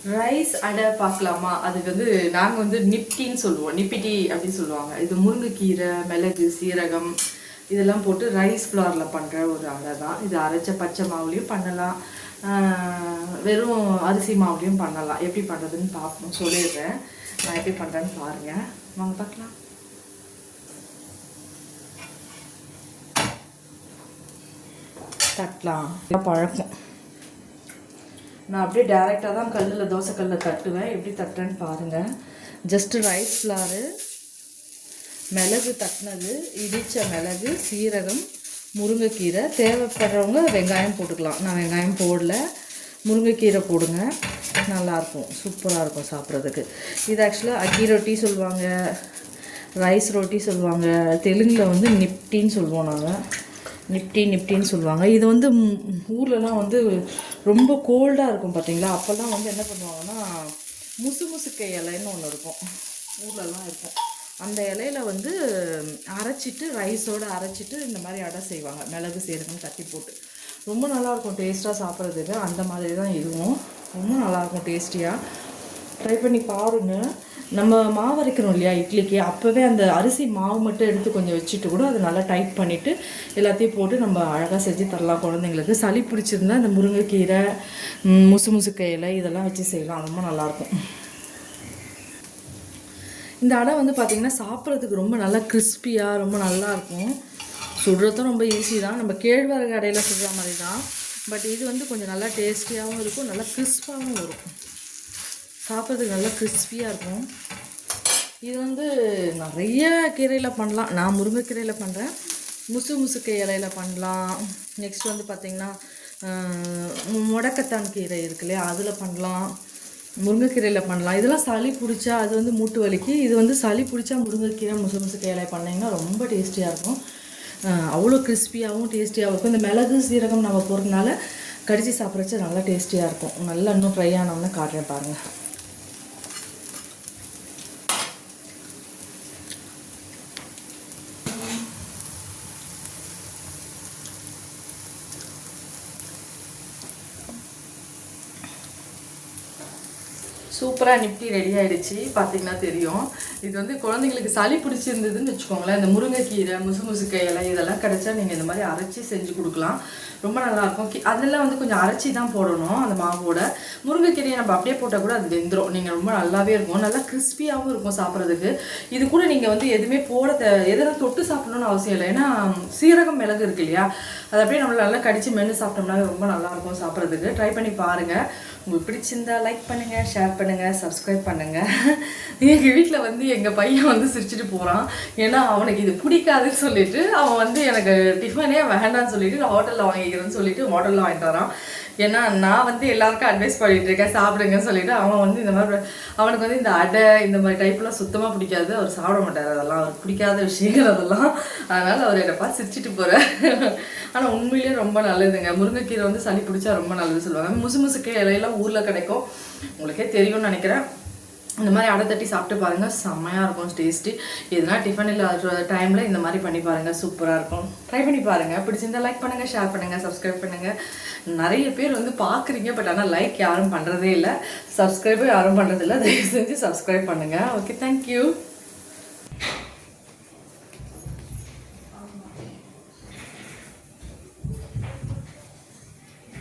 Rice அடை பார்க்கலாமா? அதுக்கு வந்து நாங்கள் வந்து நிப்டின்னு சொல்லுவோம், நிப்பிட்டி அப்படின்னு சொல்லுவாங்க. இது முருங்கைக்கீரை, மிளகு, சீரகம் இதெல்லாம் போட்டு ரைஸ் ஃப்ளாரில் பண்ணுற ஒரு அடை தான். இது அரைச்ச பச்சை மாவுலேயும் பண்ணலாம், வெறும் அரிசி மாவுலேயும் பண்ணலாம். எப்படி பண்ணுறதுன்னு பார்ப்போம், சொல்லிடுறேன். நான் எப்படி பண்ணுறேன்னு பாருங்கள், வாங்க பார்க்கலாம். தட்டலாம் பழக்கம். நான் அப்படியே டேரெக்டாக தான் கல்லில் தோசைக்கல்லில் தட்டுவேன். எப்படி தட்டுறேன்னு பாருங்கள். ஜஸ்ட்டு ரைஸ் ஃப்ளாரு, மிளகு தட்டினது, இடித்த மிளகு, சீரகம், முருங்கைக்கீரை. தேவைப்படுறவங்க வெங்காயம் போட்டுக்கலாம். நான் வெங்காயம் போடல, முருங்கைக்கீரை போடுங்க, நல்லாயிருக்கும், சூப்பராக இருக்கும் சாப்பிட்றதுக்கு. இது ஆக்சுவலாக அக்கி ரொட்டி சொல்லுவாங்க, ரைஸ் ரொட்டி சொல்லுவாங்க. தெலுங்கில் வந்து நிப்டின்னு சொல்லுவோம் நாங்கள், நிப்டின்னு சொல்லுவாங்க. இது வந்து ஊர்லலாம் வந்து ரொம்ப கோல்டாக இருக்கும் பார்த்தீங்களா? அப்போல்லாம் வந்து என்ன பண்ணுவாங்கன்னா, முசுக்கை இலைன்னு ஒன்று இருக்கும், ஊர்லலாம் இருக்கும். அந்த இலையில வந்து அரைச்சிட்டு, ரைஸோடு அரைச்சிட்டு இந்த மாதிரி அடை செய்வாங்க, மிளகு சீரகம் தட்டி போட்டு. ரொம்ப நல்லாயிருக்கும் டேஸ்ட்டாக சாப்பிட்றதுக்கு. அந்த மாதிரி தான் இதுவும் ரொம்ப நல்லாயிருக்கும் டேஸ்டியாக. ட்ரை பண்ணி பாருங்கள். நம்ம மாவு அரைக்கிறோம் இல்லையா இட்லிக்கு, அப்போவே அந்த அரிசி மாவு மட்டும் எடுத்து கொஞ்சம் வச்சுட்டு கூட அதை நல்லா டைட் பண்ணிவிட்டு எல்லாத்தையும் போட்டு நம்ம அழகாக செஞ்சு தரலாம் குழந்தைங்களுக்கு. சளி பிடிச்சிருந்தா இந்த முருங்கைக்கீரை, முசுக்கை இலை இதெல்லாம் வச்சு செய்யலாம், ரொம்ப நல்லாயிருக்கும். இந்த அடை வந்து பார்த்திங்கன்னா சாப்பிட்றதுக்கு ரொம்ப நல்லா கிறிஸ்பியாக ரொம்ப நல்லாயிருக்கும். சுடுறதும் ரொம்ப ஈஸி தான், நம்ம கேழ்வரகு அடையில் சுடுற மாதிரி தான். பட் இது வந்து கொஞ்சம் நல்லா டேஸ்டியாகவும் இருக்கும், நல்லா கிறிஸ்பாகவும் வரும், சாப்பிட்றதுக்கு நல்லா கிறிஸ்பியாக இருக்கும். இது வந்து நிறைய கீரையில் பண்ணலாம். நான் முருங்கைக்கீரையில் பண்ணுறேன், முசுக்கை இலையில் பண்ணலாம். நெக்ஸ்ட் வந்து பார்த்திங்கன்னா முடக்கத்தான் கீரை இருக்கு இல்லையா, அதில் பண்ணலாம், முருங்கைக்கீரையில் பண்ணலாம். இதெல்லாம் சளி பிடிச்சா, அது வந்து மூட்டு வலிக்கு, இது வந்து சளி பிடிச்சா முருங்கைக்கீரை முசுக்கை இலை பண்ணிங்கன்னா ரொம்ப டேஸ்டியாக இருக்கும். அவ்வளோ கிறிஸ்பியாகவும் டேஸ்டியாகவும் இருக்கும். இந்த மிளகு சீரகம் நம்ம போடுறதுனால கடிச்சு சாப்பிட்றச்ச நல்லா டேஸ்டியாக இருக்கும். நல்லா இன்னும் ஃப்ரை ஆனோன்னு காட்டுறேன் பாருங்கள். சூப்பராக நிப்டி ரெடி ஆகிடுச்சு, பார்த்திங்கன்னா தெரியும். இது வந்து குழந்தைங்களுக்கு சளி பிடிச்சிருந்ததுன்னு வச்சுக்கோங்களேன், இந்த முருங்கைக்கீரை, முசுக்கை இலை இதெல்லாம் கிடச்சா நீங்கள் இந்த மாதிரி அரைச்சி செஞ்சு கொடுக்கலாம், ரொம்ப நல்லாயிருக்கும். அதெல்லாம் வந்து கொஞ்சம் அரைச்சி தான் போடணும் அந்த மாவோட. முருங்கைக்கீரையை நம்ம அப்படியே போட்டால் கூட அது வெந்துடும். நீங்கள் ரொம்ப நல்லாவே இருக்கும், நல்லா கிறிஸ்பியாகவும் இருக்கும் சாப்பிட்றதுக்கு. இது கூட நீங்கள் வந்து எதுவுமே எதெல்லாம் தொட்டு சாப்பிடணும்னு அவசியம் இல்லை. ஏன்னா சீரகம் மிளகு இருக்கு இல்லையா, அதை அப்படியே நம்மள நல்லா கடிச்சு மென்று சாப்பிட்டோம்னா ரொம்ப நல்லாயிருக்கும் சாப்பிட்றதுக்கு. ட்ரை பண்ணி பாருங்கள். உங்களுக்கு பிடிச்சிருந்தா லைக் பண்ணுங்கள், ஷேர் பண்ணுங்கள், சப்ஸ்கிரைப் பண்ணுங்கள். எங்கள் வீட்டில் வந்து எங்கள் பையன் வந்து சிரிச்சுட்டு போகிறான். ஏன்னா அவனுக்கு இது பிடிக்காதுன்னு சொல்லிட்டு அவன் வந்து எனக்கு டிஃபனே வேண்டான்னு சொல்லிட்டு நான் ஹோட்டலில் வாங்கிக்கிறேன்னு சொல்லிட்டு ஹோட்டலில் வாங்கிட்டு வரான். ஏன்னா நான் வந்து எல்லாருக்கும் அட்வைஸ் பண்ணிகிட்டு இருக்கேன் சாப்பிடுங்கன்னு சொல்லிட்டு. அவன் வந்து இந்த மாதிரி அவனுக்கு வந்து இந்த அடை இந்த மாதிரி டைப்லாம் சுத்தமாக பிடிக்காது, அவர் சாப்பிட மாட்டார், அதெல்லாம் அவருக்கு பிடிக்காத விஷயங்கள் அதெல்லாம். அதனால் அவர் என்னை பார்த்து சிரிச்சிட்டு போகிறார். ஆனால் உண்மையிலேயே ரொம்ப நல்லதுங்க. முருங்கைக்கீரை வந்து சளி பிடிச்சா ரொம்ப நல்லது சொல்லுவாங்க. முசுக்கை இலையெல்லாம் ஊரில் கிடைக்கும், உங்களுக்கே தெரியும்னு நினைக்கிறேன். இந்த மாதிரி அடை தட்டி சாப்பிட்டு பாருங்கள், செம்மையாக இருக்கும் டேஸ்ட்டு. எதுனா டிஃபன் இல்லாத டைமில் இந்த மாதிரி பண்ணி பாருங்கள், சூப்பராக இருக்கும். ட்ரை பண்ணி பாருங்கள். பிடிச்சிருந்தா லைக் பண்ணுங்கள், ஷேர் பண்ணுங்கள், சப்ஸ்கிரைப் பண்ணுங்கள். நிறைய பேர் வந்து பார்க்குறீங்க, பட் ஆனால் லைக் யாரும் பண்ணுறதே இல்லை, சப்ஸ்கிரைபும் யாரும் பண்ணுறதில்ல. தயவு செஞ்சு சப்ஸ்கிரைப் பண்ணுங்கள். Okay, thank you.